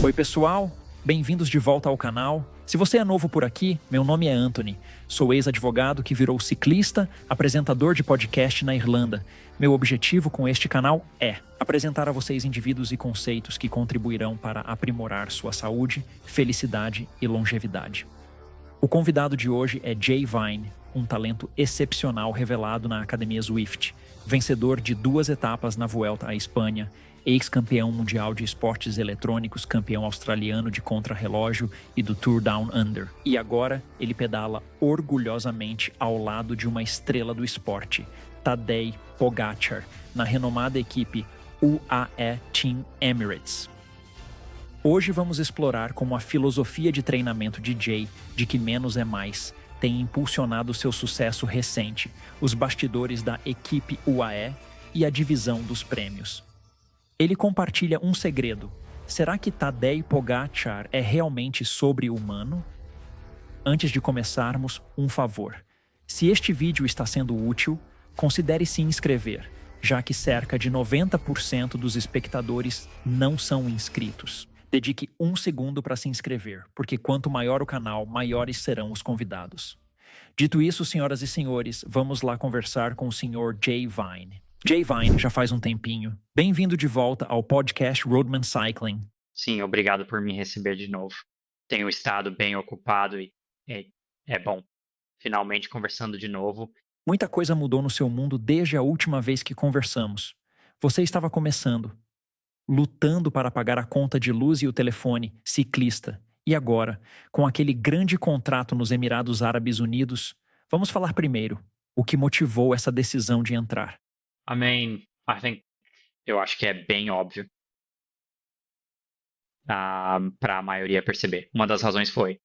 Oi, pessoal! Bem-vindos de volta ao canal. Se você é novo por aqui, meu nome é Anthony. Sou ex-advogado que virou ciclista, apresentador de podcast na Irlanda. Meu objetivo com este canal é apresentar a vocês indivíduos e conceitos que contribuirão para aprimorar sua saúde, felicidade e longevidade. O convidado de hoje é Jay Vine, um talento excepcional revelado na Academia Zwift, vencedor de 2 etapas na Vuelta à Espanha, ex-campeão mundial de esportes eletrônicos, campeão australiano de contrarrelógio e do Tour Down Under. E agora ele pedala orgulhosamente ao lado de uma estrela do esporte, Tadej Pogačar, na renomada equipe UAE Team Emirates. Hoje vamos explorar como a filosofia de treinamento de Jay, de que menos é mais, tem impulsionado seu sucesso recente, os bastidores da equipe UAE e a divisão dos prêmios. Ele compartilha um segredo. Será que Tadej Pogačar é realmente sobre-humano? Antes de começarmos, um favor. Se este vídeo está sendo útil, considere se inscrever, já que cerca de 90% dos espectadores não são inscritos. Dedique 1 segundo para se inscrever, porque quanto maior o canal, maiores serão os convidados. Dito isso, senhoras e senhores, vamos lá conversar com o Sr. Jay Vine. Jay Vine, já faz um tempinho. Bem-vindo de volta ao podcast Roadman Cycling. Sim, obrigado por me receber de novo. Tenho estado bem ocupado e é bom. Finalmente conversando de novo. Muita coisa mudou no seu mundo desde a última vez que conversamos. Você estava começando, lutando para pagar a conta de luz e o telefone, ciclista. E agora, com aquele grande contrato nos Emirados Árabes Unidos, vamos falar primeiro o que motivou essa decisão de entrar. Eu acho que é bem óbvio para a maioria perceber. Uma das razões foi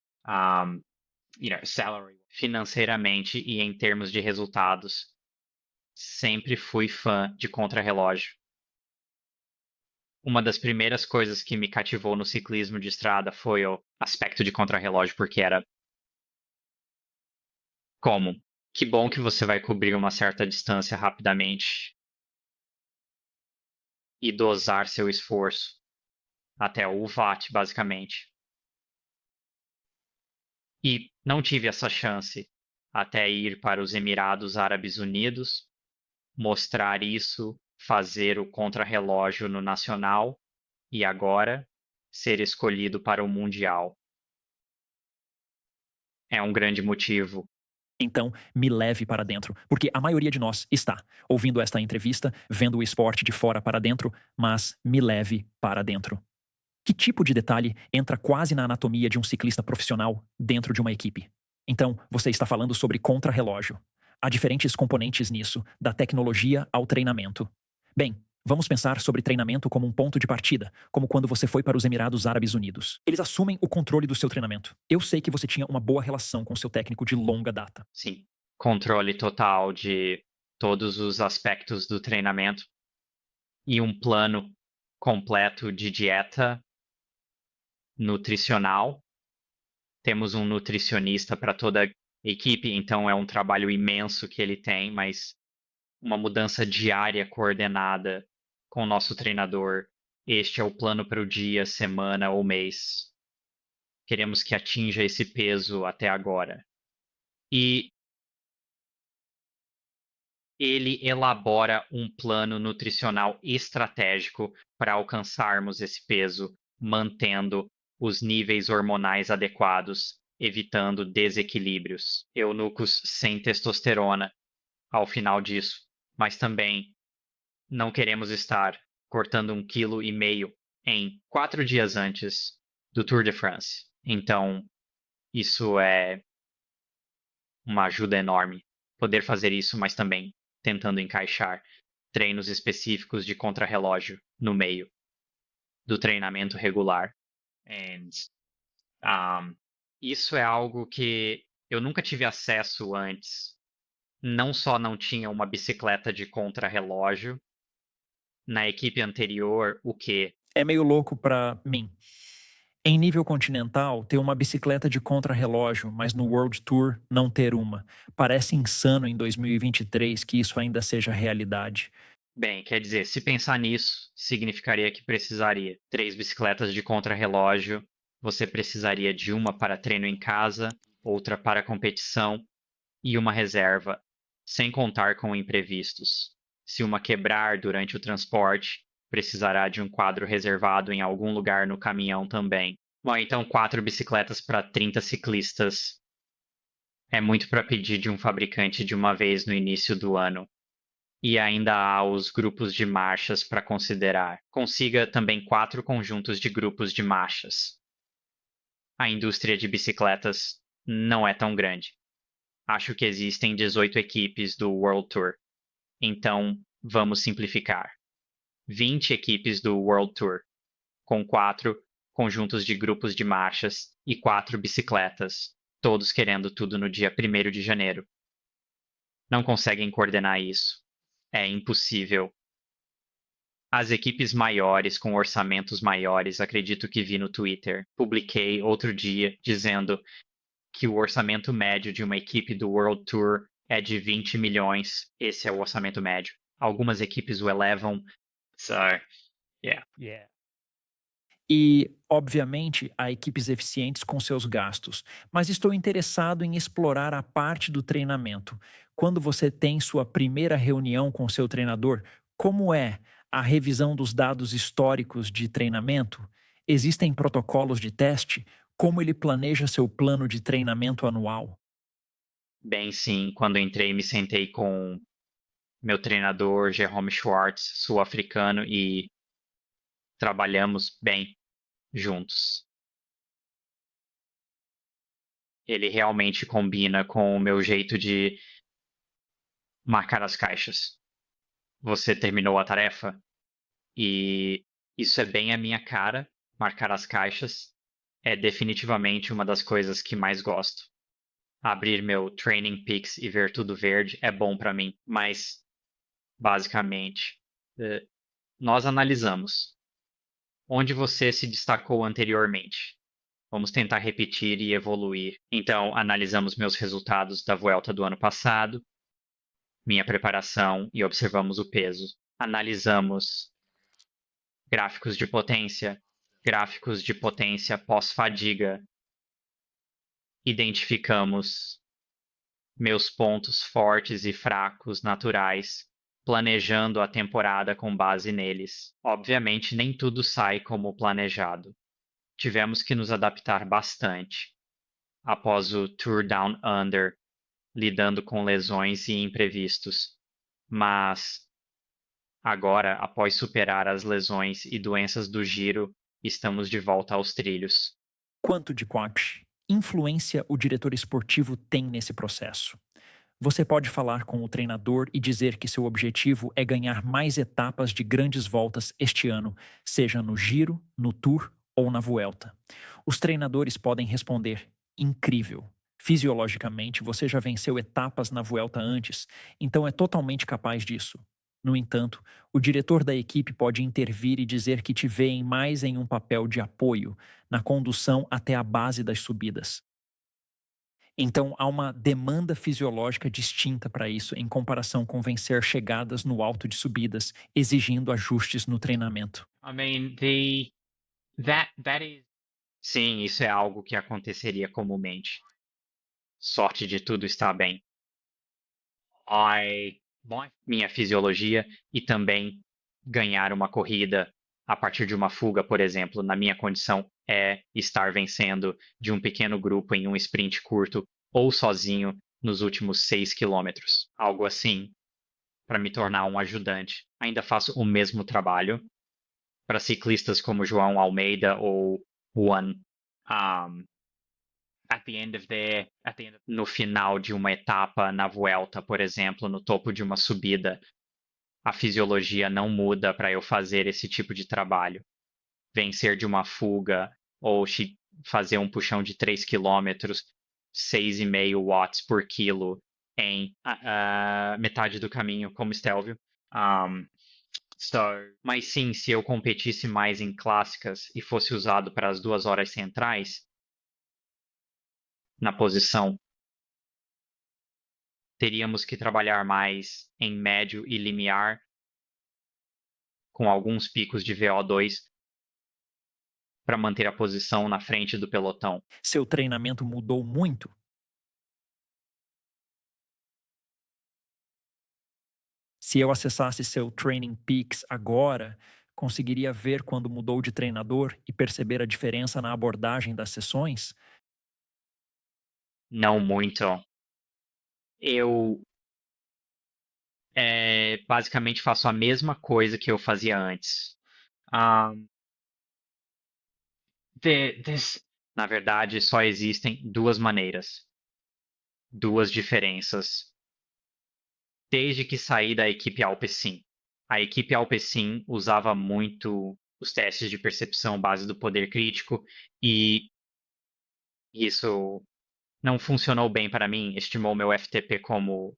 salary. Financeiramente e em termos de resultados, sempre fui fã de contrarrelógio. Uma das primeiras coisas que me cativou no ciclismo de estrada foi o aspecto de contrarrelógio, porque era como? Que bom que você vai cobrir uma certa distância rapidamente e dosar seu esforço até o watt, basicamente. E não tive essa chance até ir para os Emirados Árabes Unidos, mostrar isso, fazer o contrarrelógio no Nacional e agora ser escolhido para o Mundial. É um grande motivo. Então, me leve para dentro, porque a maioria de nós está ouvindo esta entrevista, vendo o esporte de fora para dentro, mas me leve para dentro. Que tipo de detalhe entra quase na anatomia de um ciclista profissional dentro de uma equipe? Então, você está falando sobre contrarrelógio. Há diferentes componentes nisso, da tecnologia ao treinamento. Bem, vamos pensar sobre treinamento como um ponto de partida, como quando você foi para os Emirados Árabes Unidos. Eles assumem o controle do seu treinamento. Eu sei que você tinha uma boa relação com seu técnico de longa data. Sim, controle total de todos os aspectos do treinamento e um plano completo de dieta nutricional. Temos um nutricionista para toda a equipe, então é um trabalho imenso que ele tem, mas uma mudança diária coordenada com o nosso treinador. Este é o plano para o dia, semana ou mês. Queremos que atinja esse peso até agora. E ele elabora um plano nutricional estratégico para alcançarmos esse peso, mantendo os níveis hormonais adequados, evitando desequilíbrios. Eunucos sem testosterona ao final disso, mas também não queremos estar cortando 1,5 kg em 4 dias antes do Tour de France. Então, isso é uma ajuda enorme, poder fazer isso, mas também tentando encaixar treinos específicos de contrarrelógio no meio do treinamento regular. Isso é algo que eu nunca tive acesso antes. Não só não tinha uma bicicleta de contrarrelógio, na equipe anterior, o que É meio louco para mim. Em nível continental, ter uma bicicleta de contrarrelógio, mas no World Tour não ter uma. Parece insano em 2023 que isso ainda seja realidade. Bem, quer dizer, se pensar nisso, significaria que precisaria 3 bicicletas de contrarrelógio, você precisaria de uma para treino em casa, outra para competição e uma reserva, sem contar com imprevistos. Se uma quebrar durante o transporte, precisará de um quadro reservado em algum lugar no caminhão também. Bom, então 4 bicicletas para 30 ciclistas é muito para pedir de um fabricante de uma vez no início do ano. E ainda há os grupos de marchas para considerar. Consiga também 4 conjuntos de grupos de marchas. A indústria de bicicletas não é tão grande. Acho que existem 18 equipes do World Tour. Então, vamos simplificar. 20 equipes do World Tour, com 4 conjuntos de grupos de marchas e 4 bicicletas, todos querendo tudo no dia 1º de janeiro. Não conseguem coordenar isso. É impossível. As equipes maiores, com orçamentos maiores, acredito que vi no Twitter. Publiquei outro dia dizendo que o orçamento médio de uma equipe do World Tour é de 20 milhões. Esse é o orçamento médio. Algumas equipes o elevam. So, yeah. E, obviamente, há equipes eficientes com seus gastos, mas estou interessado em explorar a parte do treinamento. Quando você tem sua primeira reunião com seu treinador, como é a revisão dos dados históricos de treinamento? Existem protocolos de teste? Como ele planeja seu plano de treinamento anual? Bem, sim, quando entrei, me sentei com meu treinador, Jerome Schwartz, sul-africano, e trabalhamos bem juntos. Ele realmente combina com o meu jeito de marcar as caixas. Você terminou a tarefa? E isso é bem a minha cara, marcar as caixas. É definitivamente uma das coisas que mais gosto. Abrir meu Training Peaks e ver tudo verde é bom para mim, mas basicamente, nós analisamos onde você se destacou anteriormente. Vamos tentar repetir e evoluir. Então, analisamos meus resultados da Vuelta do ano passado, minha preparação e observamos o peso. Analisamos gráficos de potência pós-fadiga. Identificamos meus pontos fortes e fracos naturais, planejando a temporada com base neles. Obviamente, nem tudo sai como planejado. Tivemos que nos adaptar bastante. Após o Tour Down Under, lidando com lesões e imprevistos. Mas agora, após superar as lesões e doenças do giro, estamos de volta aos trilhos. Quanto de influência o diretor esportivo tem nesse processo? Você pode falar com o treinador e dizer que seu objetivo é ganhar mais etapas de grandes voltas este ano, seja no Giro, no Tour ou na Vuelta. Os treinadores podem responder: incrível. Fisiologicamente, você já venceu etapas na Vuelta antes, então é totalmente capaz disso. No entanto, o diretor da equipe pode intervir e dizer que te veem mais em um papel de apoio, na condução até a base das subidas. Então, há uma demanda fisiológica distinta para isso, em comparação com vencer chegadas no alto de subidas, exigindo ajustes no treinamento. I mean, that is. Sim, isso é algo que aconteceria comumente. Sorte de tudo estar bem. Minha fisiologia e também ganhar uma corrida a partir de uma fuga, por exemplo, na minha condição é estar vencendo de um pequeno grupo em um sprint curto ou sozinho nos últimos 6 quilômetros. Algo assim, para me tornar um ajudante. Ainda faço o mesmo trabalho para ciclistas como João Almeida ou Juan. Um, no final de uma etapa na Vuelta, por exemplo, no topo de uma subida, a fisiologia não muda para eu fazer esse tipo de trabalho. Vencer de uma fuga ou fazer um puxão de 3 quilômetros, 6,5 watts por quilo em metade do caminho, como Stelvio. Um, mas sim, se eu competisse mais em clássicas e fosse usado para as 2 horas centrais, na posição, teríamos que trabalhar mais em médio e limiar com alguns picos de VO2 para manter a posição na frente do pelotão. Seu treinamento mudou muito? Se eu acessasse seu Training Peaks agora, conseguiria ver quando mudou de treinador e perceber a diferença na abordagem das sessões? Não muito. Eu basicamente faço a mesma coisa que eu fazia antes. Um, Na verdade, só existem duas maneiras, duas diferenças. Desde que saí da equipe Alpecin. A equipe Alpecin usava muito os testes de percepção base do poder crítico e isso não funcionou bem para mim, estimou meu FTP como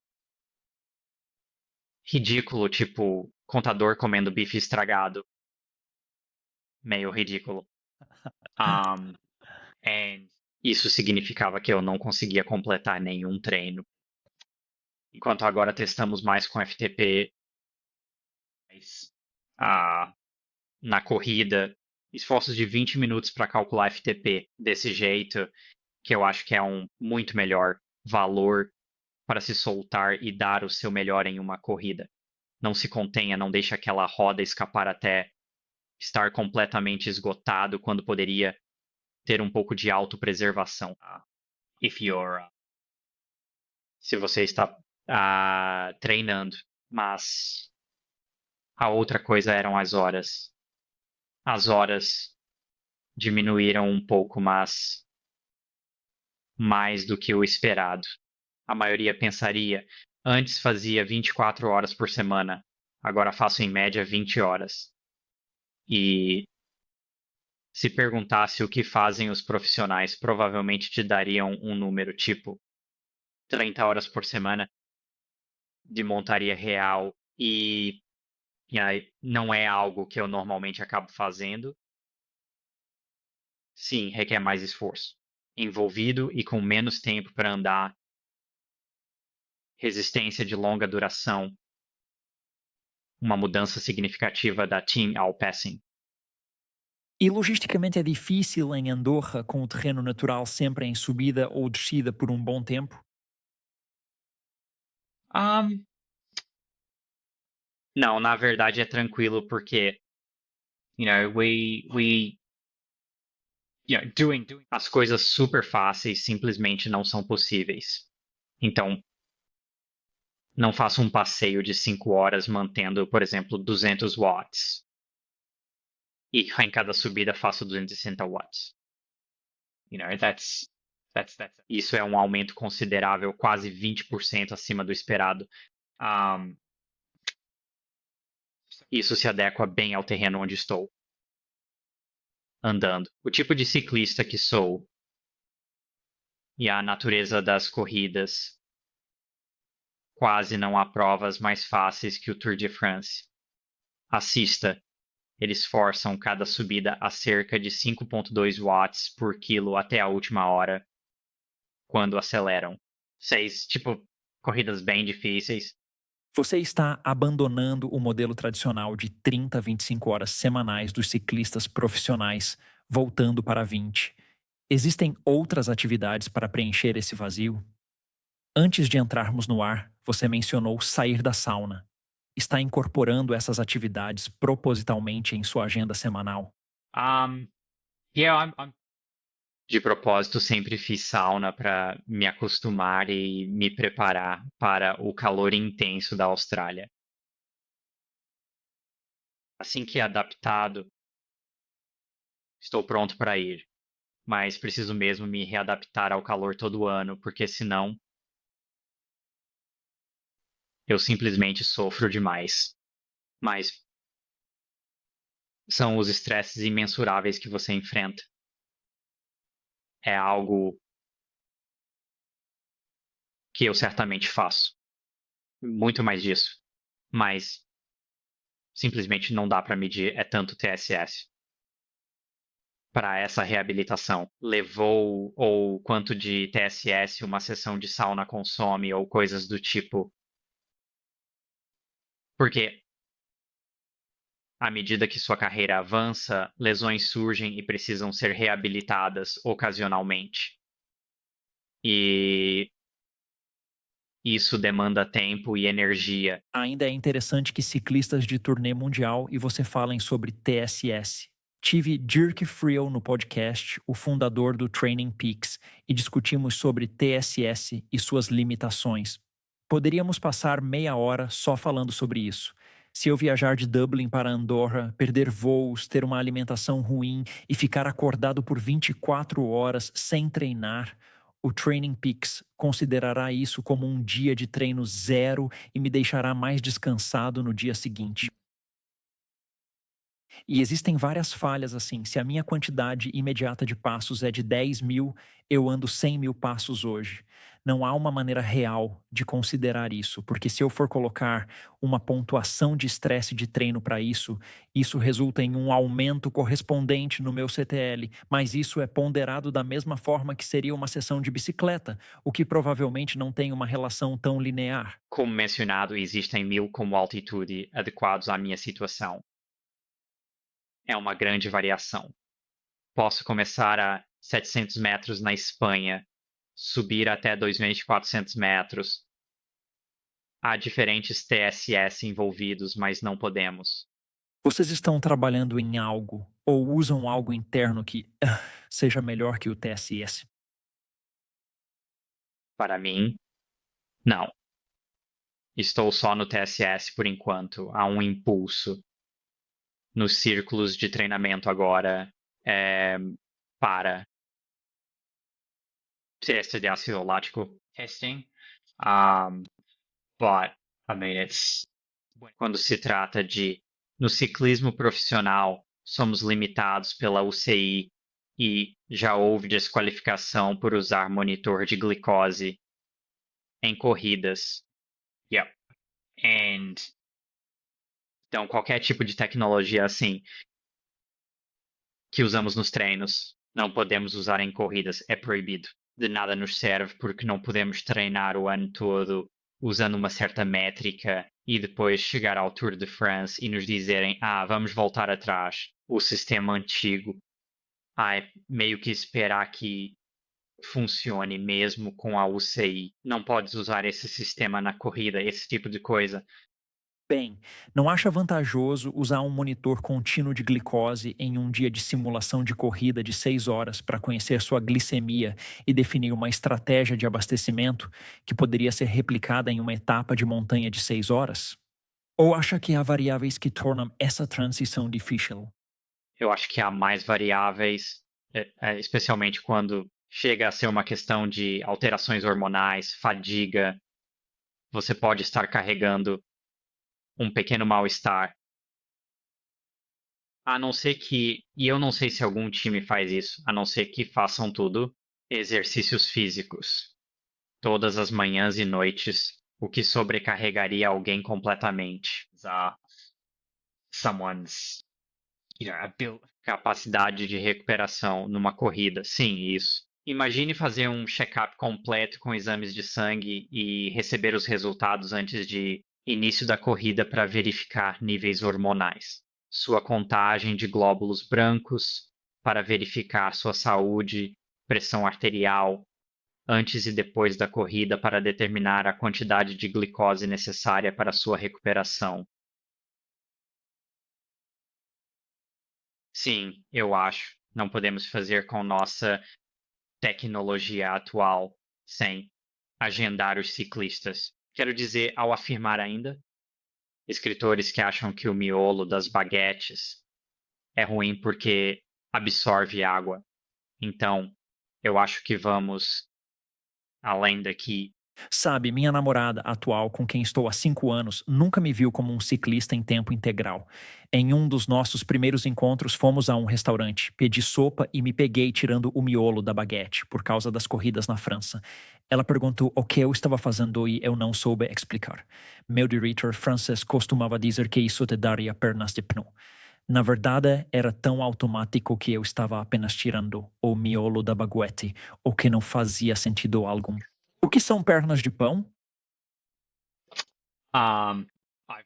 ridículo, tipo contador comendo bife estragado. Meio ridículo. Um, Isso significava que eu não conseguia completar nenhum treino. Enquanto agora testamos mais com FTP ah, na corrida, esforços de 20 minutos para calcular FTP desse jeito, que eu acho que é um muito melhor valor para se soltar e dar o seu melhor em uma corrida. Não se contenha, não deixe aquela roda escapar até estar completamente esgotado quando poderia ter um pouco de autopreservação. If you're, se você está treinando. Mas a outra coisa eram as horas. As horas diminuíram um pouco, mas mais do que o esperado. A maioria pensaria, antes fazia 24 horas por semana, agora faço em média 20 horas. E se perguntasse o que fazem os profissionais, provavelmente te dariam um número tipo 30 horas por semana de montaria real e aí não é algo que eu normalmente acabo fazendo. Sim, requer mais esforço. Envolvido e com menos tempo para andar, resistência de longa duração, uma mudança significativa da Team Alpecin. E logisticamente é difícil em Andorra, com o terreno natural sempre em subida ou descida por um bom tempo? Um, não, na verdade é tranquilo porque, doing as coisas super fáceis simplesmente não são possíveis. Então, não faço um passeio de 5 horas mantendo, por exemplo, 200 watts. E em cada subida faço 260 watts. Isso é um aumento considerável, quase 20% acima do esperado. Um, Isso se adequa bem ao terreno onde estou andando. O tipo de ciclista que sou e a natureza das corridas, quase não há provas mais fáceis que o Tour de France. Assista, eles forçam cada subida a cerca de 5,2 watts por quilo até a última hora, quando aceleram. Corridas bem difíceis. Você está abandonando o modelo tradicional de 30 a 25 horas semanais dos ciclistas profissionais, voltando para 20. Existem outras atividades para preencher esse vazio? Antes de entrarmos no ar, você mencionou sair da sauna. Está incorporando essas atividades propositalmente em sua agenda semanal? Um, yeah, De propósito, sempre fiz sauna para me acostumar e me preparar para o calor intenso da Austrália. Assim que adaptado, estou pronto para ir, mas preciso mesmo me readaptar ao calor todo ano, porque senão eu simplesmente sofro demais. Mas são os estresses imensuráveis que você enfrenta. É algo que eu certamente faço. Muito mais disso. Mas simplesmente não dá para medir, é tanto TSS. Para essa reabilitação? Levou ou quanto de TSS uma sessão de sauna consome ou coisas do tipo? Porque À medida que sua carreira avança, lesões surgem e precisam ser reabilitadas ocasionalmente. E isso demanda tempo e energia. Ainda é interessante que ciclistas de turnê mundial e você falem sobre TSS. Tive Dirk Friel no podcast, o fundador do Training Peaks, e discutimos sobre TSS e suas limitações. Poderíamos passar meia hora só falando sobre isso. Se eu viajar de Dublin para Andorra, perder voos, ter uma alimentação ruim e ficar acordado por 24 horas sem treinar, o Training Peaks considerará isso como um dia de treino zero e me deixará mais descansado no dia seguinte. E existem várias falhas assim. Se a minha quantidade imediata de passos é de 10.000, eu ando 100.000 passos hoje. Não há uma maneira real de considerar isso, porque se eu for colocar uma pontuação de estresse de treino para isso, isso resulta em um aumento correspondente no meu CTL, mas isso é ponderado da mesma forma que seria uma sessão de bicicleta, o que provavelmente não tem uma relação tão linear. Como mencionado, existem 1000 como altitude adequados à minha situação. É uma grande variação. Posso começar a 700 metros na Espanha, subir até 2.400 metros. Há diferentes TSS envolvidos, mas não podemos. Vocês estão trabalhando em algo ou usam algo interno que seja melhor que o TSS? Para mim, não. Estou só no TSS por enquanto. Há um impulso. Nos círculos de treinamento agora, para teste de ácido lático testing. But, I mean, quando se trata de, no ciclismo profissional, somos limitados pela UCI e já houve desqualificação por usar monitor de glicose em corridas. Yep. Então, qualquer tipo de tecnologia assim que usamos nos treinos, não podemos usar em corridas, é proibido. De nada nos serve porque não podemos treinar o ano todo usando uma certa métrica e depois chegar ao Tour de France e nos dizerem: vamos voltar atrás. O sistema antigo. É meio que esperar que funcione mesmo com a UCI. Não podes usar esse sistema na corrida, esse tipo de coisa. Bem, não acha vantajoso usar um monitor contínuo de glicose em um dia de simulação de corrida de 6 horas para conhecer sua glicemia e definir uma estratégia de abastecimento que poderia ser replicada em uma etapa de montanha de 6 horas? Ou acha que há variáveis que tornam essa transição difícil? Eu acho que há mais variáveis, especialmente quando chega a ser uma questão de alterações hormonais, fadiga. Você pode estar carregando um pequeno mal-estar. A não ser que, e eu não sei se algum time faz isso, a não ser que façam tudo, exercícios físicos, todas as manhãs e noites, o que sobrecarregaria alguém completamente. Someone's, capacidade de recuperação numa corrida. Sim, isso. Imagine fazer um check-up completo com exames de sangue e receber os resultados antes de início da corrida para verificar níveis hormonais. Sua contagem de glóbulos brancos para verificar sua saúde, pressão arterial, antes e depois da corrida para determinar a quantidade de glicose necessária para sua recuperação. Sim, eu acho. Não podemos fazer com nossa tecnologia atual sem agendar os ciclistas. Quero dizer, ao afirmar ainda, escritores que acham que o miolo das baguetes é ruim porque absorve água. Então, eu acho que vamos além daqui. Sabe, minha namorada atual, com quem estou há 5 anos, nunca me viu como um ciclista em tempo integral. Em um dos nossos primeiros encontros, fomos a um restaurante, pedi sopa e me peguei tirando o miolo da baguete, por causa das corridas na França. Ela perguntou o que eu estava fazendo e eu não soube explicar. Meu diretor francês costumava dizer que isso te daria pernas de pneu. Na verdade, era tão automático que eu estava apenas tirando o miolo da baguete, o que não fazia sentido algum. O que são pernas de pão?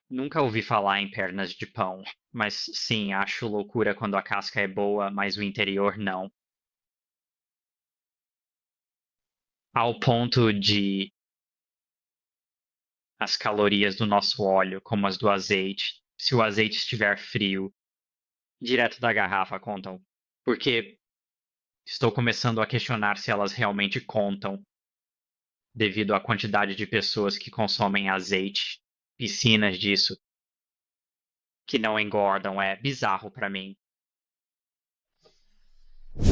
Nunca ouvi falar em pernas de pão, mas sim, acho loucura quando a casca é boa, mas o interior não. Ao ponto de as calorias do nosso óleo, como as do azeite, se o azeite estiver frio, direto da garrafa contam. Porque estou começando a questionar se elas realmente contam, devido à quantidade de pessoas que consomem azeite, piscinas disso, que não engordam. É bizarro para mim.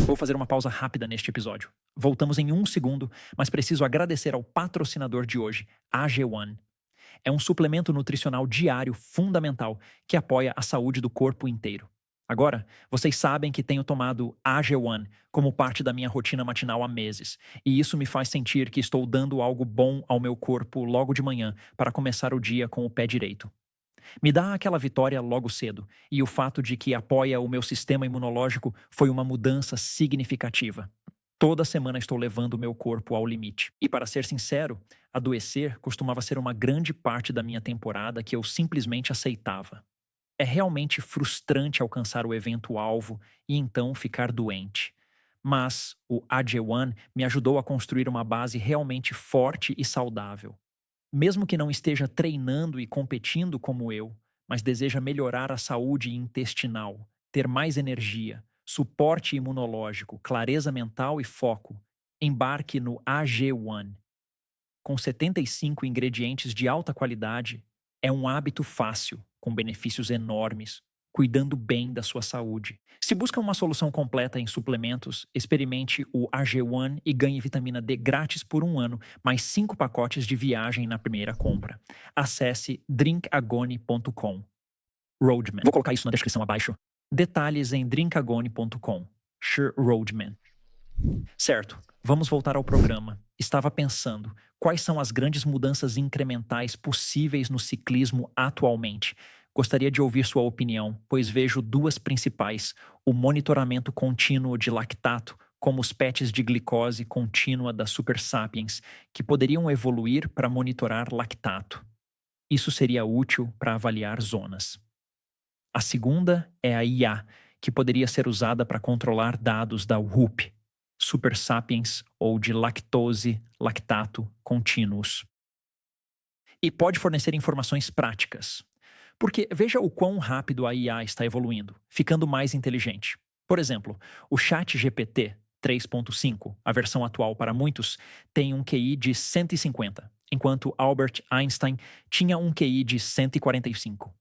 Vou fazer uma pausa rápida neste episódio. Voltamos em um segundo, mas preciso agradecer ao patrocinador de hoje, AG1. É um suplemento nutricional diário fundamental que apoia a saúde do corpo inteiro. Agora, vocês sabem que tenho tomado AG1 como parte da minha rotina matinal há meses, e isso me faz sentir que estou dando algo bom ao meu corpo logo de manhã para começar o dia com o pé direito. Me dá aquela vitória logo cedo, e o fato de que apoia o meu sistema imunológico foi uma mudança significativa. Toda semana estou levando o meu corpo ao limite. E para ser sincero, adoecer costumava ser uma grande parte da minha temporada que eu simplesmente aceitava. É realmente frustrante alcançar o evento-alvo e então ficar doente. Mas o AG1 me ajudou a construir uma base realmente forte e saudável. Mesmo que não esteja treinando e competindo como eu, mas deseja melhorar a saúde intestinal, ter mais energia, suporte imunológico, clareza mental e foco, embarque no AG1. Com 75 ingredientes de alta qualidade, é um hábito fácil, com benefícios enormes, cuidando bem da sua saúde. Se busca uma solução completa em suplementos, experimente o AG1 e ganhe vitamina D grátis por um ano, mais 5 pacotes de viagem na primeira compra. Acesse drinkagone.com. Roadman. Vou colocar isso na descrição abaixo. Detalhes em drinkagone.com. Sure Roadman. Certo, vamos voltar ao programa. Estava pensando, quais são as grandes mudanças incrementais possíveis no ciclismo atualmente? Gostaria de ouvir sua opinião, pois vejo duas principais: o monitoramento contínuo de lactato, como os patches de glicose contínua da Super Sapiens, que poderiam evoluir para monitorar lactato. Isso seria útil para avaliar zonas. A segunda é a IA, que poderia ser usada para controlar dados da WHOOP, Super Sapiens ou de lactose, lactato contínuos. E pode fornecer informações práticas. Porque veja o quão rápido a IA está evoluindo, ficando mais inteligente. Por exemplo, o ChatGPT 3.5, a versão atual para muitos, tem um QI de 150, enquanto Albert Einstein tinha um QI de 145.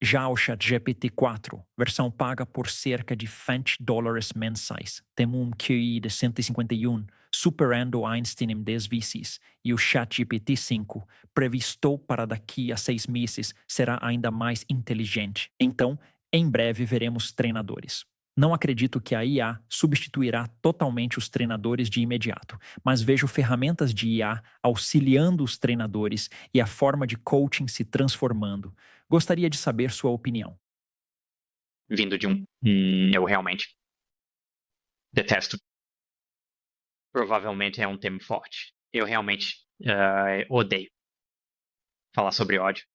Já o ChatGPT-4, versão paga por cerca de $20 mensais, tem um QI de 151, superando Einstein em 10 vezes, e o ChatGPT-5, previsto para daqui a 6 meses, será ainda mais inteligente. Então, em breve veremos treinadores. Não acredito que a IA substituirá totalmente os treinadores de imediato, mas vejo ferramentas de IA auxiliando os treinadores e a forma de coaching se transformando. Gostaria de saber sua opinião. Vindo de um. Eu realmente detesto. Provavelmente é um tema forte. Eu realmente odeio falar sobre ódio.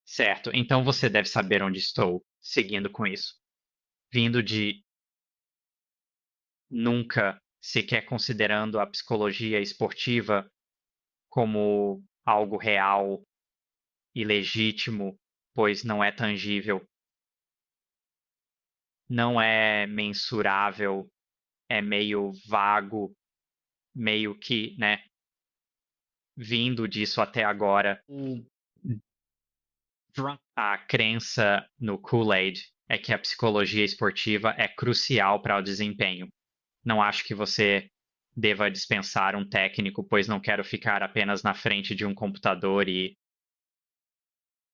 Certo, então você deve saber onde estou seguindo com isso. Vindo de nunca sequer considerando a psicologia esportiva como algo real e legítimo, pois não é tangível, não é mensurável, é meio vago, meio que, né, vindo disso até agora. A crença no Kool-Aid é que a psicologia esportiva é crucial para o desempenho. Não acho que você deva dispensar um técnico, pois não quero ficar apenas na frente de um computador e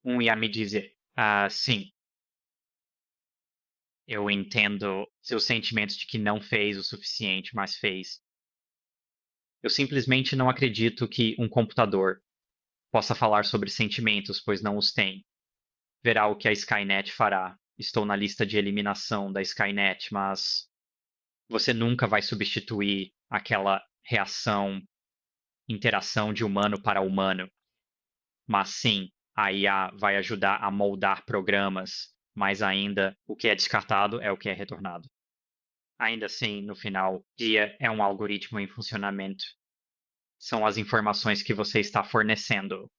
ia me dizer: sim, eu entendo seus sentimentos de que não fez o suficiente, mas fez. Eu simplesmente não acredito que um computador possa falar sobre sentimentos, pois não os tem. Verá o que a Skynet fará. Estou na lista de eliminação da Skynet, mas você nunca vai substituir aquela reação, interação de humano para humano. Mas sim, A IA vai ajudar a moldar programas, mas ainda o que é descartado é o que é retornado. Ainda assim, no final, dia é um algoritmo em funcionamento. São as informações que você está fornecendo.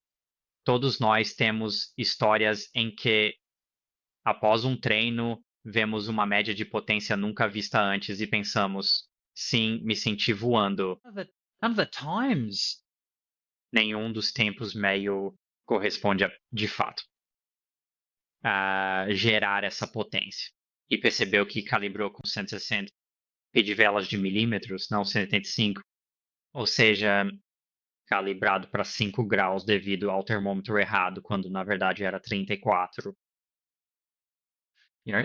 Todos nós temos histórias em que, após um treino, vemos uma média de potência nunca vista antes e pensamos: sim, me senti voando. None of the times. Nenhum dos tempos meio corresponde de fato a gerar essa potência. E percebeu que calibrou com 160 pedivelas de milímetros, não 185, ou seja, calibrado para 5 graus devido ao termômetro errado, quando na verdade era 34. You know,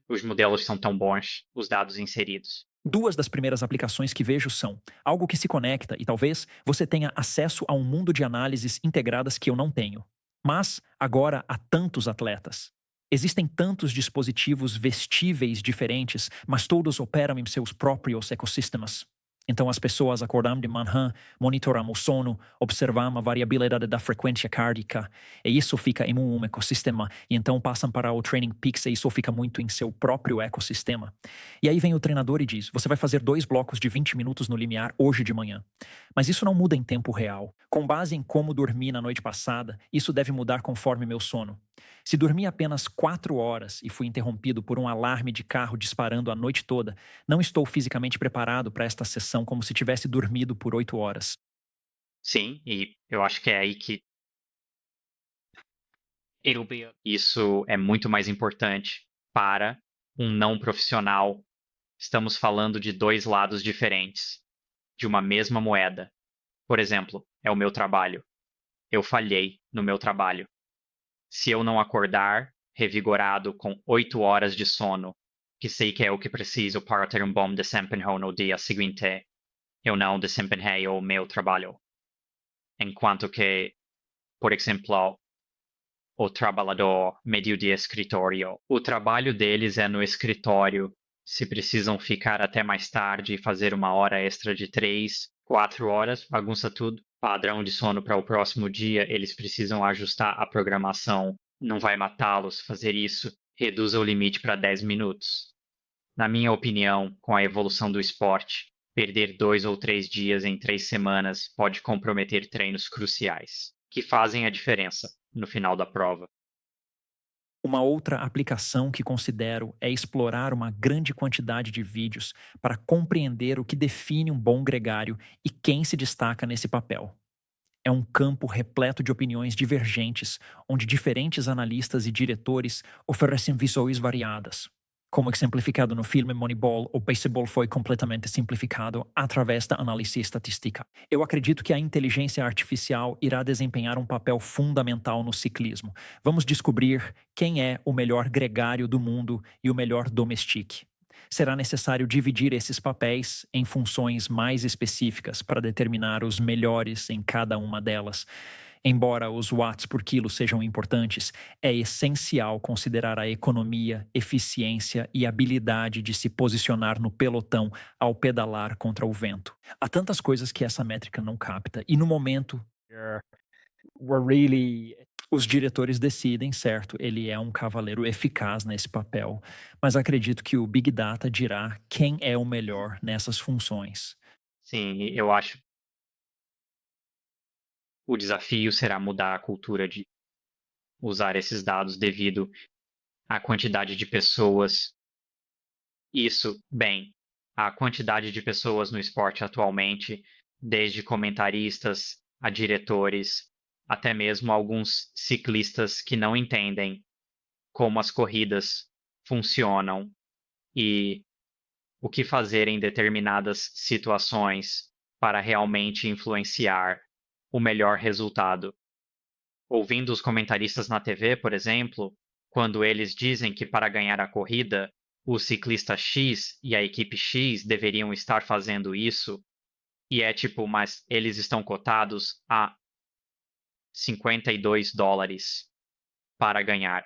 os modelos são tão bons, os dados inseridos. Duas das primeiras aplicações que vejo são algo que se conecta e talvez você tenha acesso a um mundo de análises integradas que eu não tenho. Mas agora há tantos atletas. Existem tantos dispositivos vestíveis diferentes, mas todos operam em seus próprios ecossistemas. Então as pessoas acordam de manhã, monitoram o sono, observam a variabilidade da frequência cardíaca, e isso fica em um ecossistema, e então passam para o Training Peaks e isso fica muito em seu próprio ecossistema. E aí vem o treinador e diz, você vai fazer 2 blocos de 20 minutos no limiar hoje de manhã. Mas isso não muda em tempo real. Com base em como dormi na noite passada, isso deve mudar conforme meu sono. Se dormi apenas 4 horas e fui interrompido por um alarme de carro disparando a noite toda, não estou fisicamente preparado para esta sessão como se tivesse dormido por 8 horas. Sim, e eu acho que é aí que isso é muito mais importante para um não profissional. Estamos falando de dois lados diferentes, de uma mesma moeda. Por exemplo, é o meu trabalho. Eu falhei no meu trabalho. Se eu não acordar revigorado com 8 horas de sono, que sei que é o que preciso para ter um bom desempenho no dia seguinte, eu não desempenhei o meu trabalho. Enquanto que, por exemplo, o trabalhador meio de escritório, o trabalho deles é no escritório. Se precisam ficar até mais tarde e fazer uma hora extra de 3, 4 horas, bagunça tudo. Padrão de sono para o próximo dia, eles precisam ajustar a programação. Não vai matá-los fazer isso. Reduza o limite para 10 minutos. Na minha opinião, com a evolução do esporte, perder 2 ou 3 dias em 3 semanas pode comprometer treinos cruciais, que fazem a diferença no final da prova. Uma outra aplicação que considero é explorar uma grande quantidade de vídeos para compreender o que define um bom gregário e quem se destaca nesse papel. É um campo repleto de opiniões divergentes, onde diferentes analistas e diretores oferecem visões variadas. Como exemplificado no filme Moneyball, o beisebol foi completamente simplificado através da análise estatística. Eu acredito que a inteligência artificial irá desempenhar um papel fundamental no ciclismo. Vamos descobrir quem é o melhor gregário do mundo e o melhor domestique. Será necessário dividir esses papéis em funções mais específicas para determinar os melhores em cada uma delas. Embora os watts por quilo sejam importantes, é essencial considerar a economia, eficiência e habilidade de se posicionar no pelotão ao pedalar contra o vento. Há tantas coisas que essa métrica não capta, e no momento, os diretores decidem, certo, ele é um cavaleiro eficaz nesse papel, mas acredito que o Big Data dirá quem é o melhor nessas funções. Sim, eu acho que o desafio será mudar a cultura de usar esses dados devido à quantidade de pessoas. Isso, bem, a quantidade de pessoas no esporte atualmente, desde comentaristas a diretores, até mesmo alguns ciclistas que não entendem como as corridas funcionam e o que fazer em determinadas situações para realmente influenciar o melhor resultado. Ouvindo os comentaristas na TV, por exemplo, quando eles dizem que para ganhar a corrida, o ciclista X e a equipe X deveriam estar fazendo isso, e é tipo, mas eles estão cotados a $52 para ganhar.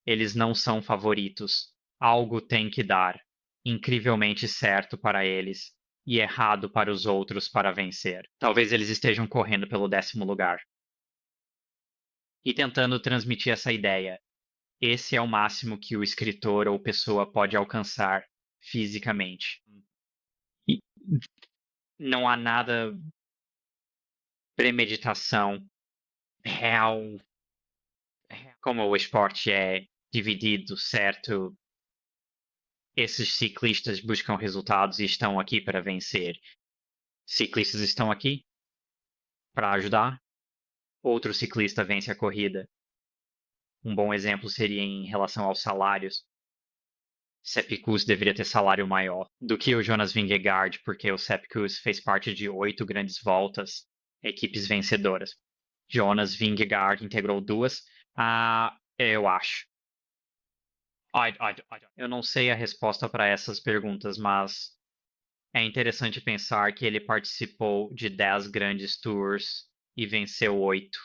Eles não são favoritos. Algo tem que dar, incrivelmente certo para eles e errado para os outros para vencer. Talvez eles estejam correndo pelo 10º lugar. e tentando transmitir essa ideia. Esse é o máximo que o escritor ou pessoa pode alcançar fisicamente. E não há nada premeditação real, como o esporte é dividido, certo? Esses ciclistas buscam resultados e estão aqui para vencer. Ciclistas estão aqui para ajudar. Outro ciclista vence a corrida. Um bom exemplo seria em relação aos salários. Sepp Kuss deveria ter salário maior do que o Jonas Vingegaard, porque o Sepp Kuss fez parte de 8 grandes voltas, equipes vencedoras. Jonas Vingegaard integrou 2. Eu acho. Eu não sei a resposta para essas perguntas, mas é interessante pensar que ele participou de 10 grandes tours e venceu 8.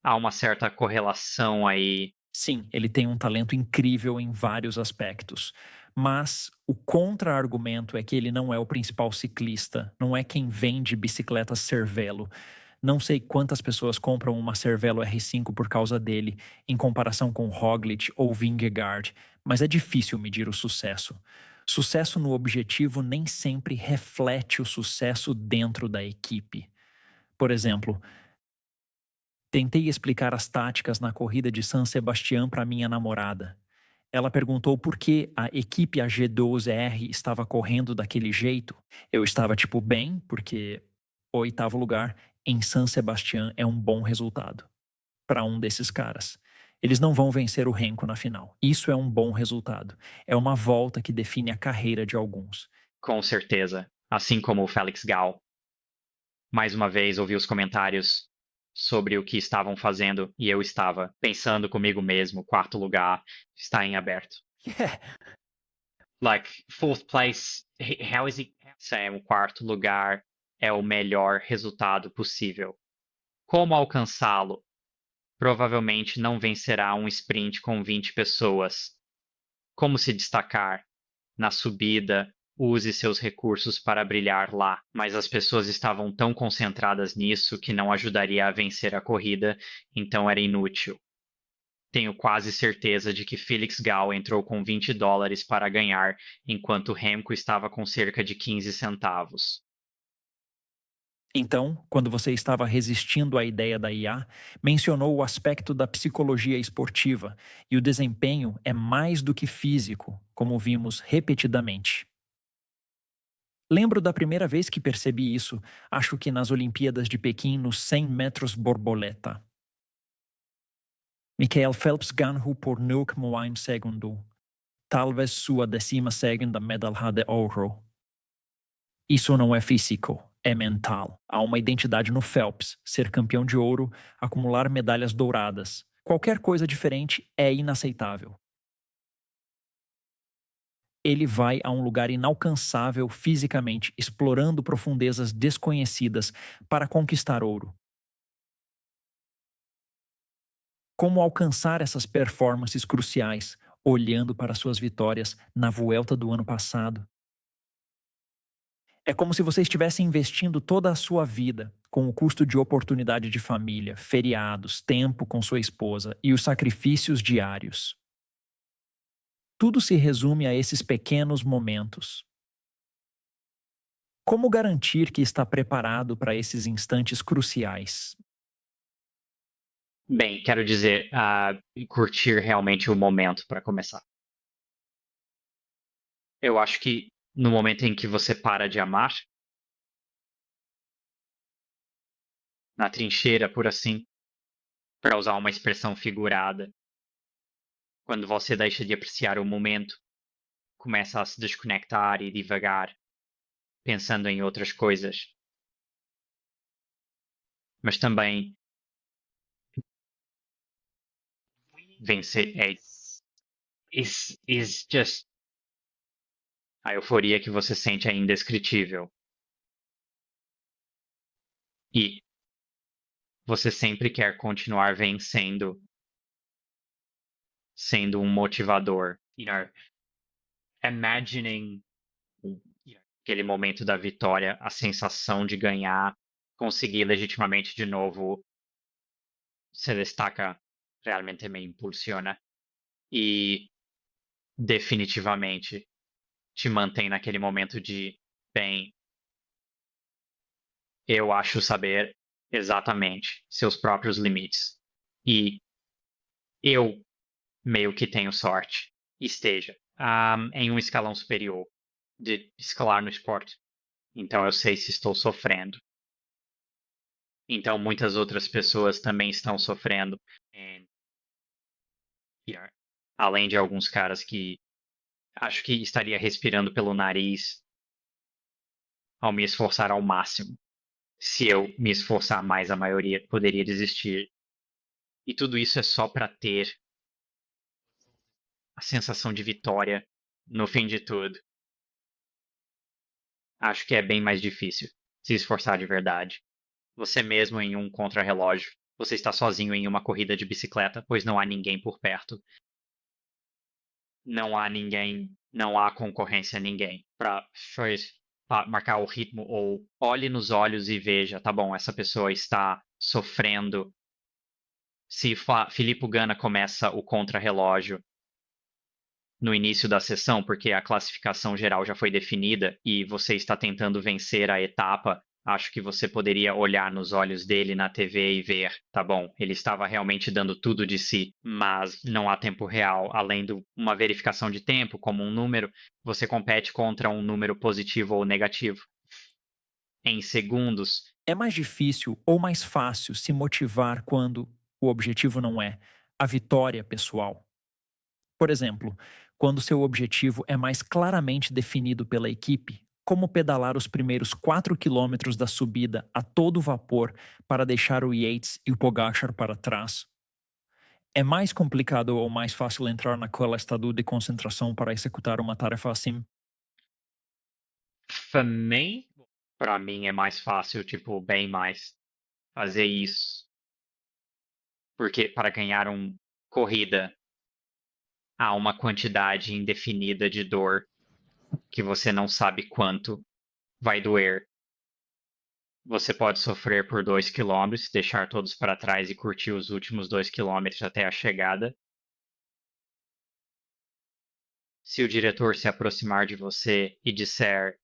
Há uma certa correlação aí. Sim, ele tem um talento incrível em vários aspectos. Mas o contra-argumento é que ele não é o principal ciclista, não é quem vende bicicletas Cervelo. Não sei quantas pessoas compram uma Cervelo R5 por causa dele, em comparação com Roglic ou Vingegaard, mas é difícil medir o sucesso. Sucesso no objetivo nem sempre reflete o sucesso dentro da equipe. Por exemplo, tentei explicar as táticas na corrida de San Sebastián para minha namorada. Ela perguntou por que a equipe AG12R estava correndo daquele jeito. Eu estava tipo bem, porque o 8º lugar em San Sebastián é um bom resultado para um desses caras. Eles não vão vencer o Renko na final. Isso é um bom resultado. É uma volta que define a carreira de alguns. Com certeza, assim como o Félix Gal. Mais uma vez ouvi os comentários sobre o que estavam fazendo e eu estava pensando comigo mesmo, 4º lugar está em aberto. Yeah. Like, 4th place, how is he? O 4º lugar é o melhor resultado possível. Como alcançá-lo? Provavelmente não vencerá um sprint com 20 pessoas. Como se destacar? Na subida, use seus recursos para brilhar lá, mas as pessoas estavam tão concentradas nisso que não ajudaria a vencer a corrida, então era inútil. Tenho quase certeza de que Felix Gal entrou com $20 para ganhar, enquanto Remco estava com cerca de 15 centavos. Então, quando você estava resistindo à ideia da IA, mencionou o aspecto da psicologia esportiva, e o desempenho é mais do que físico, como vimos repetidamente. Lembro da primeira vez que percebi isso, acho que nas Olimpíadas de Pequim nos 100 metros borboleta. Michael Phelps ganhou por 0,1 segundo, talvez sua 12ª medalha de ouro. Isso não é físico, é mental. Há uma identidade no Phelps, ser campeão de ouro, acumular medalhas douradas. Qualquer coisa diferente é inaceitável. Ele vai a um lugar inalcançável fisicamente, explorando profundezas desconhecidas para conquistar ouro. Como alcançar essas performances cruciais, olhando para suas vitórias na Vuelta do ano passado? É como se você estivesse investindo toda a sua vida, com o custo de oportunidade de família, feriados, tempo com sua esposa e os sacrifícios diários. Tudo se resume a esses pequenos momentos. Como garantir que está preparado para esses instantes cruciais? Bem, quero dizer, curtir realmente o momento para começar. Eu acho que no momento em que você para de amar, na trincheira, por assim, para usar uma expressão figurada, quando você deixa de apreciar o momento, começa a se desconectar e divagar, pensando em outras coisas. Mas também vencer is just a euforia que você sente é indescritível. E você sempre quer continuar vencendo, sendo um motivador. Imagining aquele momento da vitória, a sensação de ganhar, conseguir legitimamente de novo se destaca, realmente me impulsiona e definitivamente te mantém naquele momento de, bem, eu acho saber exatamente seus próprios limites. E eu meio que tenho sorte, esteja em um escalão superior de escalar no esporte. Então eu sei se estou sofrendo. Então muitas outras pessoas também estão sofrendo. E, além de alguns caras que acho que estaria respirando pelo nariz ao me esforçar ao máximo. Se eu me esforçar mais, a maioria poderia desistir. E tudo isso é só para ter a sensação de vitória no fim de tudo. Acho que é bem mais difícil se esforçar de verdade. Você mesmo em um contrarrelógio. Você está sozinho em uma corrida de bicicleta, pois não há ninguém por perto. Não há ninguém, não há concorrência a ninguém para marcar o ritmo ou olhe nos olhos e veja, tá bom, essa pessoa está sofrendo. Se Filippo Ganna começa o contrarrelógio no início da sessão, porque a classificação geral já foi definida e você está tentando vencer a etapa, acho que você poderia olhar nos olhos dele na TV e ver, tá bom, ele estava realmente dando tudo de si, mas não há tempo real. Além de uma verificação de tempo, como um número, você compete contra um número positivo ou negativo. Em segundos. É mais difícil ou mais fácil se motivar quando o objetivo não é a vitória pessoal? Por exemplo, quando seu objetivo é mais claramente definido pela equipe, como pedalar os primeiros 4 quilômetros da subida a todo vapor para deixar o Yates e o Pogacar para trás. É mais complicado ou mais fácil entrar naquele estado de concentração para executar uma tarefa assim? Também, para mim, é mais fácil, tipo, bem mais fazer isso. Porque para ganhar uma corrida há uma quantidade indefinida de dor que você não sabe quanto vai doer. Você pode sofrer por 2 km, deixar todos para trás e curtir os últimos 2 km até a chegada. Se o diretor se aproximar de você e disser,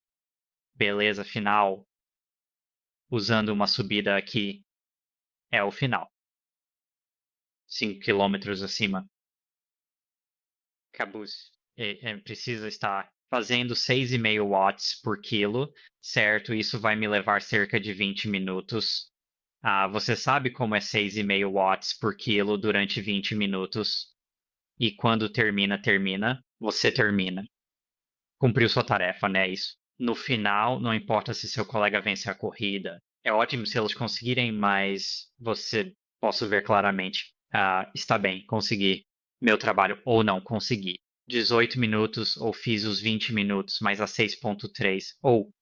beleza, final, usando uma subida aqui, é o final. 5 km acima. Cabuz. Precisa estar fazendo 6,5 watts por quilo, certo? Isso vai me levar cerca de 20 minutos. Você sabe como é 6,5 watts por quilo durante 20 minutos. E quando termina, você termina. Cumpriu sua tarefa, né? Isso. No final, não importa se seu colega vence a corrida. É ótimo se eles conseguirem, mas você posso ver claramente. Está bem, consegui meu trabalho ou não consegui. 18 minutos ou fiz os 20 minutos, mas a 6,3. Ou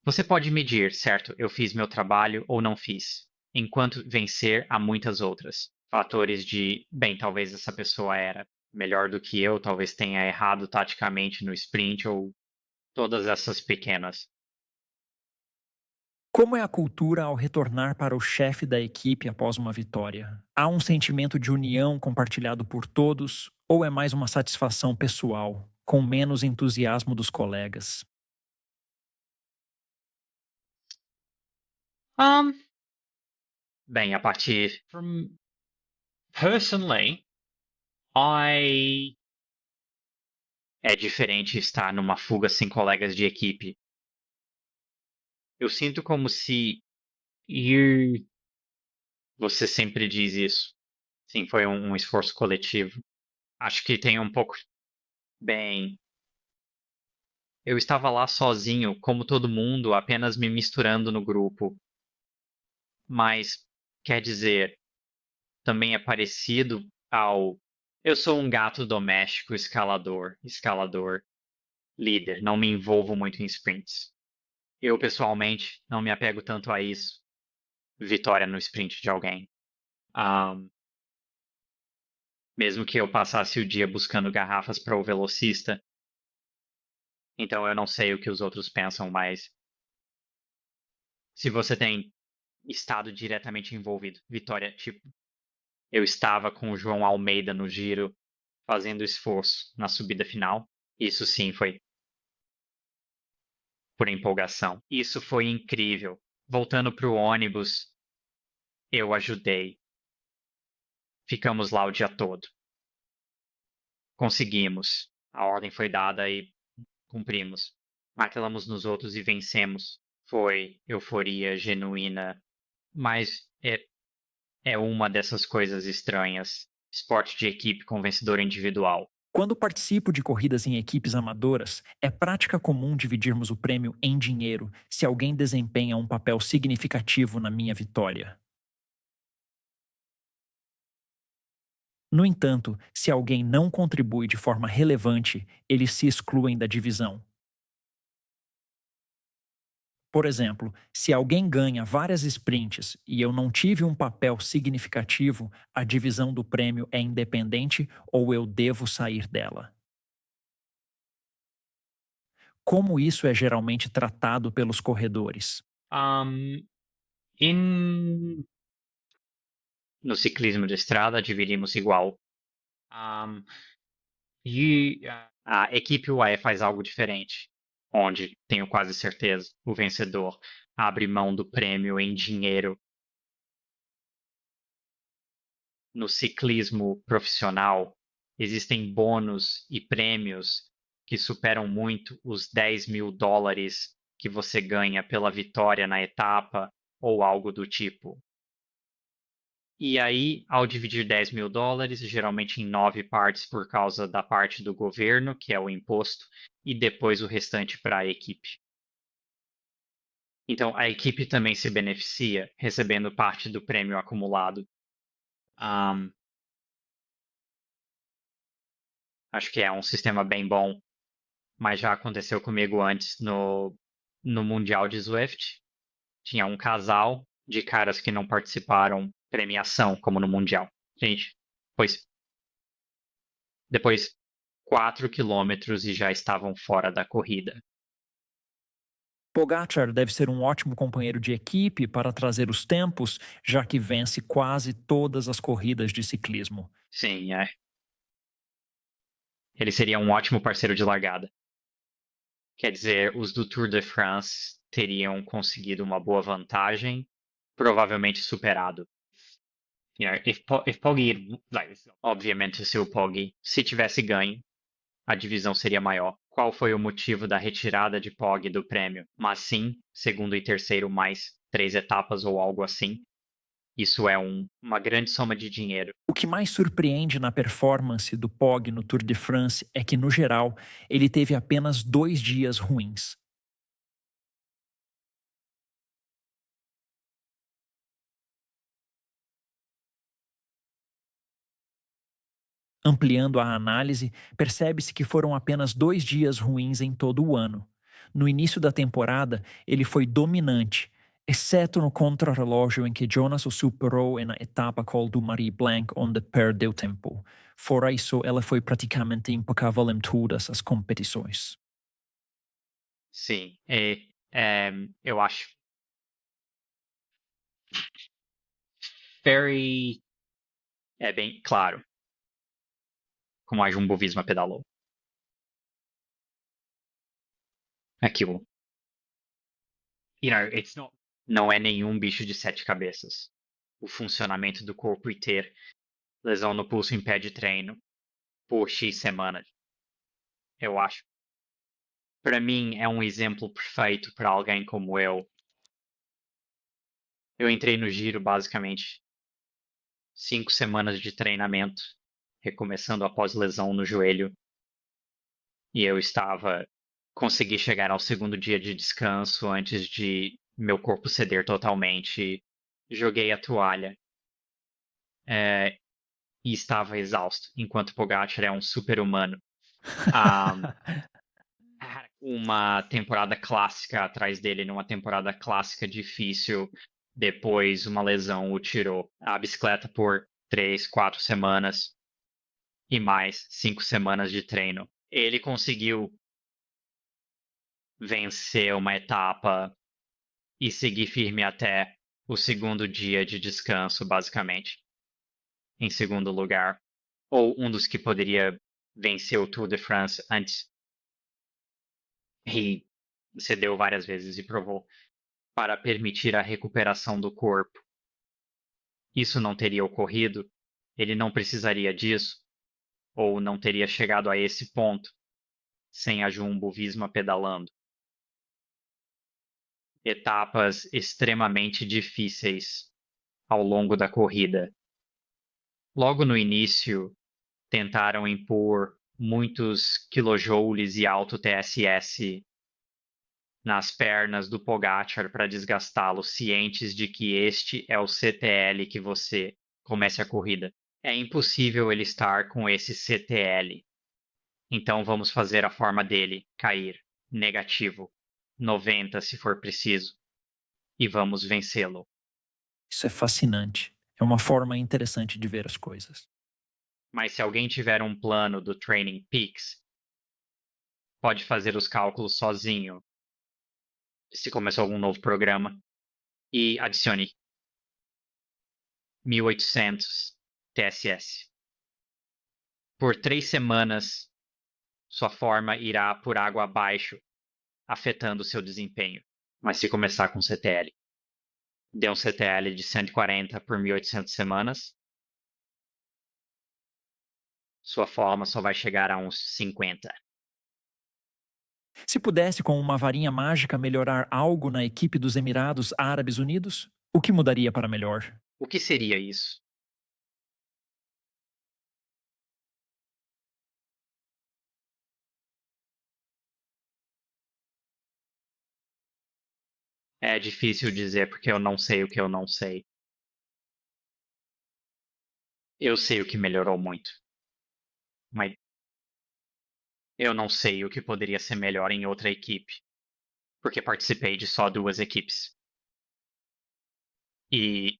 você pode medir, certo? Eu fiz meu trabalho ou não fiz. Enquanto vencer, há muitas outras. Fatores de, bem, talvez essa pessoa era melhor do que eu, talvez tenha errado taticamente no sprint ou todas essas pequenas. Como é a cultura ao retornar para o chefe da equipe após uma vitória? Há um sentimento de união compartilhado por todos ou é mais uma satisfação pessoal, com menos entusiasmo dos colegas? Um, bem, a partir. Personally, I. É diferente estar numa fuga sem colegas de equipe. Eu sinto como se ir. Você sempre diz isso. Sim, foi um esforço coletivo. Acho que tem um pouco. Bem, eu estava lá sozinho, como todo mundo, apenas me misturando no grupo. Mas, quer dizer, também é parecido ao. Eu sou um gato doméstico escalador, líder, não me envolvo muito em sprints. Eu, pessoalmente, não me apego tanto a isso. Vitória no sprint de alguém. Um, mesmo que eu passasse o dia buscando garrafas para o velocista. Então eu não sei o que os outros pensam, mas se você tem estado diretamente envolvido. Vitória, tipo, eu estava com o João Almeida no giro, fazendo esforço na subida final. Isso sim foi por empolgação. Isso foi incrível. Voltando para o ônibus, eu ajudei. Ficamos lá o dia todo. Conseguimos. A ordem foi dada e cumprimos. Martelamos nos outros e vencemos. Foi euforia genuína, mas é uma dessas coisas estranhas. Esporte de equipe com vencedor individual. Quando participo de corridas em equipes amadoras, é prática comum dividirmos o prêmio em dinheiro se alguém desempenha um papel significativo na minha vitória. No entanto, se alguém não contribui de forma relevante, eles se excluem da divisão. Por exemplo, se alguém ganha várias sprints e eu não tive um papel significativo, a divisão do prêmio é independente ou eu devo sair dela. Como isso é geralmente tratado pelos corredores? Um, em... No ciclismo de estrada, dividimos igual. Um, e a equipe UAE faz algo diferente, onde, tenho quase certeza, o vencedor abre mão do prêmio em dinheiro. No ciclismo profissional, existem bônus e prêmios que superam muito os US$ 10.000 que você ganha pela vitória na etapa ou algo do tipo. E aí, ao dividir US$ 10.000, geralmente em 9 partes por causa da parte do governo, que é o imposto, e depois o restante para a equipe. Então, a equipe também se beneficia, recebendo parte do prêmio acumulado. Acho que é um sistema bem bom, mas já aconteceu comigo antes no Mundial de Zwift. Tinha um casal de caras que não participaram premiação, como no Mundial. Gente, depois 4 quilômetros e já estavam fora da corrida. Pogacar deve ser um ótimo companheiro de equipe para trazer os tempos, já que vence quase todas as corridas de ciclismo. Sim, ele seria um ótimo parceiro de largada. Quer dizer, os do Tour de France teriam conseguido uma boa vantagem, provavelmente superado. If Poggi, obviamente, se o Poggi, se tivesse ganho, a divisão seria maior. Qual foi o motivo da retirada de Poggi do prêmio? Mas sim, segundo e terceiro mais 3 etapas ou algo assim. Isso é uma grande soma de dinheiro. O que mais surpreende na performance do Pog no Tour de France é que, no geral, ele teve apenas 2 dias ruins. Ampliando a análise, percebe-se que foram apenas 2 dias ruins em todo o ano. No início da temporada, ele foi dominante, exceto no contrarrelógio em que Jonas o superou na etapa Col du Marie Blanc, onde perdeu tempo. Fora isso, ela foi praticamente impecável em todas as competições. Sim, eu acho very é bem claro como a Jumbo Visma pedalou. Aquilo. Não é nenhum bicho de 7 cabeças. O funcionamento do corpo e ter lesão no pulso impede treino por X semanas. Eu acho. Para mim, é um exemplo perfeito para alguém como eu. Eu entrei no giro basicamente 5 semanas de treinamento, recomeçando após lesão no joelho. E eu consegui chegar ao segundo dia de descanso antes de meu corpo ceder totalmente. Joguei a toalha e estava exausto, enquanto Pogacar é um super-humano. Uma temporada clássica atrás dele, numa temporada clássica difícil, depois uma lesão o tirou a bicicleta por 3, 4 semanas e mais 5 semanas de treino. Ele conseguiu vencer uma etapa e seguir firme até o segundo dia de descanso, basicamente, em segundo lugar, ou um dos que poderia vencer o Tour de France antes e cedeu várias vezes e provou, para permitir a recuperação do corpo. Isso não teria ocorrido, ele não precisaria disso, ou não teria chegado a esse ponto sem a Jumbo-Visma pedalando. Etapas extremamente difíceis ao longo da corrida. Logo no início, tentaram impor muitos kilojoules e alto TSS nas pernas do Pogačar para desgastá-lo, cientes de que este é o CTL que você comece a corrida. É impossível ele estar com esse CTL. Então vamos fazer a forma dele cair negativo, 90 se for preciso, e vamos vencê-lo. Isso é fascinante. É uma forma interessante de ver as coisas. Mas se alguém tiver um plano do Training Peaks, pode fazer os cálculos sozinho, se começou algum novo programa, e adicione 1800 TSS. Por 3 semanas, sua forma irá por água abaixo, afetando seu desempenho. Mas se começar com CTL, dê um CTL de 140 por 1800 semanas, sua forma só vai chegar a uns 50. Se pudesse, com uma varinha mágica, melhorar algo na equipe dos Emirados Árabes Unidos, o que mudaria para melhor? O que seria isso? É difícil dizer porque eu não sei o que eu não sei. Eu sei o que melhorou muito, mas eu não sei o que poderia ser melhor em outra equipe, porque participei de só 2 equipes. E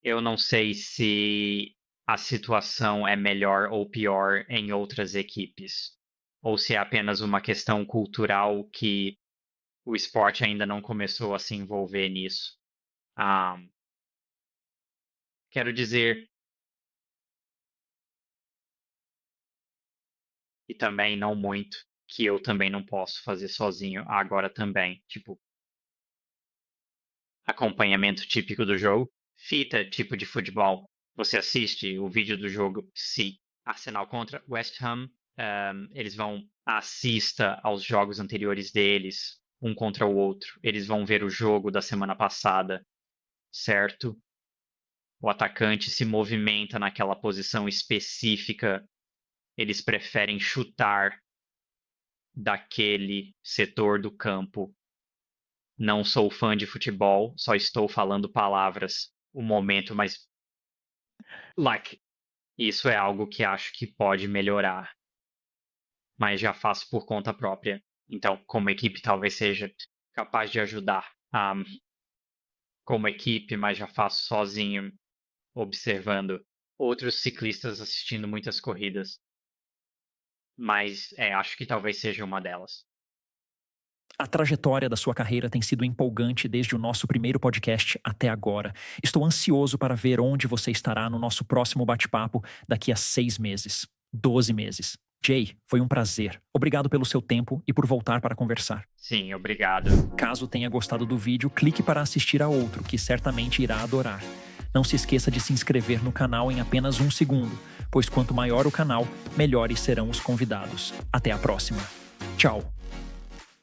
eu não sei se a situação é melhor ou pior em outras equipes, ou se é apenas uma questão cultural que o esporte ainda não começou a se envolver nisso. Quero dizer, e também não muito, que eu também não posso fazer sozinho agora também. Tipo, acompanhamento típico do jogo, fita tipo de futebol. Você assiste o vídeo do jogo, se Arsenal contra West Ham, eles assista aos jogos anteriores deles, um contra o outro. Eles vão ver o jogo da semana passada, certo? O atacante se movimenta naquela posição específica. Eles preferem chutar daquele setor do campo. Não sou fã de futebol, só estou falando palavras. O momento, mas isso é algo que acho que pode melhorar. Mas já faço por conta própria. Então, como equipe, talvez seja capaz de ajudar como equipe, mas já faço sozinho, observando outros ciclistas assistindo muitas corridas. Mas acho que talvez seja uma delas. A trajetória da sua carreira tem sido empolgante desde o nosso primeiro podcast até agora. Estou ansioso para ver onde você estará no nosso próximo bate-papo daqui a 6 meses, 12 meses. Jay, foi um prazer. Obrigado pelo seu tempo e por voltar para conversar. Sim, obrigado. Caso tenha gostado do vídeo, clique para assistir a outro, que certamente irá adorar. Não se esqueça de se inscrever no canal em apenas 1 segundo, pois quanto maior o canal, melhores serão os convidados. Até a próxima. Tchau!